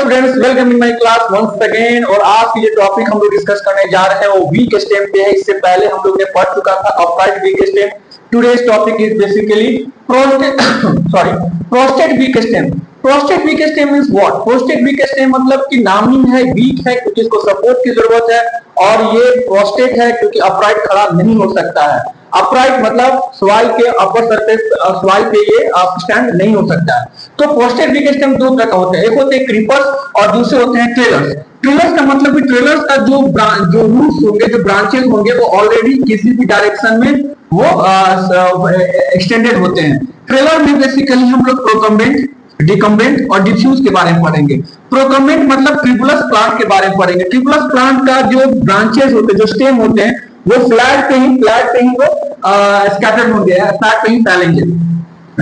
Students, welcome in my class once again. और आज की जो टॉपिक हम लोग डिस्कस करने जा रहे हैं वो वीक स्टेम पे है। इससे पहले हम लोग ने पढ़ चुका था upright week stem. Today's topic is basically prostate week stem. Prostate week stem means what? Prostate week stem मतलब कि नाम ही है, वीक है क्योंकि इसको सपोर्ट की जरूरत है, और ये प्रोस्टेट है क्योंकि अपराइट खड़ा नहीं हो सकता है। अपराइट मतलब सॉइल के अपर सरफेस, सॉइल पे ये स्टैंड नहीं हो सकता है। तो प्रोस्टेट वीक स्टेम दो तरह का होते हैं, एक होते हैं क्रीपर्स और दूसरे होते हैं ट्रेलर्स। ट्रेलर्स का मतलब कि ट्रेलर्स का जो रूट्स होंगे, जो ब्रांचेस होंगे, वो ऑलरेडी किसी भी डायरेक्शन में वो एक्सटेंडेड होते हैं। ट्रेलर में बेसिकली हम लोग प्रोकम्बेंट, डिकम्बेंट और डिफ्यूज के बारे में पढ़ेंगे। प्रोकम्बेंट मतलब ट्रिबुलस प्लांट के बारे में पढ़ेंगे। ट्रिबुलस प्लांट का जो ब्रांचेस होते हैं, जो स्टेम होते हैं, वो फ्लैट पे ही वो स्कैटर्ड होंगे, फ्लैट पे ही फैलेंगे।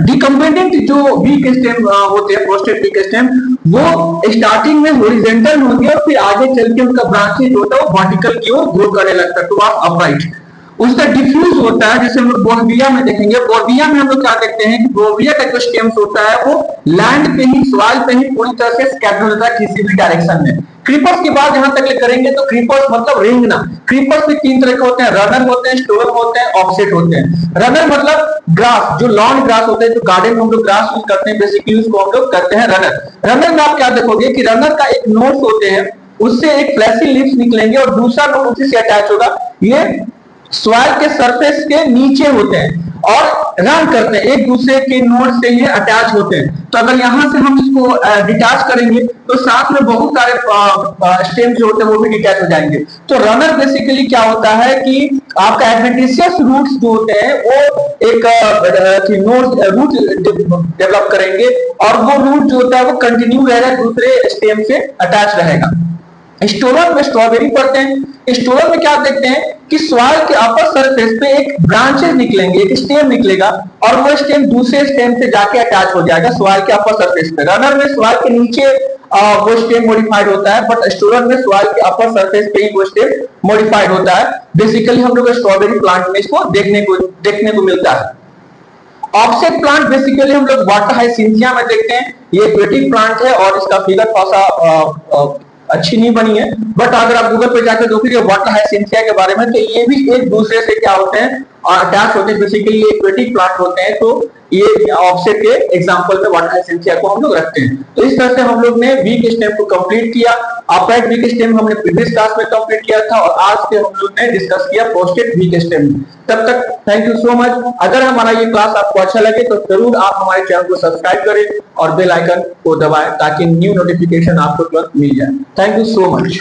डिकम्बेंटेंट जो वीक स्टेम होते हैं, प्रोस्टेट वीक स्टेम, वो स्टार्टिंग में हॉरिजॉन्टल होंगे और फिर आगे चल के उनका ब्रांचेज होता है वो वर्टिकल की ओर ग्रो करने लगता है टुवर्ड्स अपराइट। उसका डिफ्यूज होता है, जैसे हम लोग बोर्बिया में देखेंगे। बोर्बिया में हम लोग क्या देखते हैं कि बोर्बिया का जो स्टेम्स होता है वो लैंड पे ही, सॉइल पे ही पूरी तरह से स्कैटर होता है किसी भी डायरेक्शन में। क्रीपर्स की बात जहां तक करेंगे तो क्रीपर्स मतलब रेंगना। क्रीपर्स भी तीन तरह के होते हैं, रनर होते हैं, स्टोरम होते हैं, ऑफसेट होते हैं। रनर मतलब ग्रास, जो लॉन ग्रास होते हैं, जो गार्डन में हम लोग ग्रास यूज करते हैं, बेसिकली उसको हम लोग करते हैं रनर। रनर में आप क्या देखोगे कि रनर का एक नोड्स होते हैं, उससे एक फ्लैशी लीव्स निकलेंगे और दूसरा नोड उसी से अटैच होगा। ये सॉइल के सरफेस के नीचे होते हैं और रन करते हैं, एक दूसरे के नोड से ये अटैच होते हैं। तो अगर यहां से हम इसको डिटैच करेंगे तो साथ में बहुत सारे स्टेम जो होते हैं वो भी डिटैच हो जाएंगे। तो रनर बेसिकली क्या होता है कि आपका एडवेंटिशियस रूट्स जो होते हैं वो एक नोड रूट डेवलप करेंगे और वो रूट जो होता है वो कंटिन्यू रहेगा, दूसरे स्टेम से अटैच रहेगा। स्टोरम में स्ट्रॉबेरी पढ़ते हैं। स्टोरम में क्या देखते हैं कि सॉइल के अपर सरफेस पे एक ब्रांचेस निकलेंगे, एक स्टेम निकलेगा और वो स्टेम दूसरे स्टेम से जाके अटैच हो जाएगा सॉइल के अपर सरफेस पे। रनर में सॉइल के नीचे वो स्टेम मॉडिफाइड होता है, बट स्टोरम में सॉइल के अपर सरफेस पे ही वो स्टेम मॉडिफाइड होता है। बेसिकली हम लोग स्ट्रॉबेरी प्लांट में इसको देखने को मिलता है। ऑफसेट प्लांट बेसिकली हम लोग वाटर हाइसिंथिया में देखते हैं। ये एक्वेटिक प्लांट है और इसका फिगर थोड़ा सा अच्छी नहीं बनी है, बट अगर आप गूगल पे जाकर देखोगे वाटर हाइसिंथिया के बारे में तो ये भी एक दूसरे से क्या होते हैं, अटैच होते हैं। बेसिकली एक्वेटिक प्लांट होते हैं, तो ये ऑफसेट के एग्जांपल में वाटर हाइसिंथिया को हम लोग रखते हैं। तो इस तरह से हम लोग ने वीक स्टेम को कंप्लीट किया। अपराइट वीक स्टेम हमने प्रीवियस क्लास में कंप्लीट किया था और आज के हम लोग ने डिस्कस किया प्रोस्टेट वीक स्टेम। तब तक थैंक यू सो मच। अगर हमारा ये क्लास आपको अच्छा लगे तो जरूर आप हमारे चैनल को सब्सक्राइब करें और बेल आइकन को दबाएं ताकि न्यू नोटिफिकेशन आपको तुरंत मिल जाए। Thank you so much.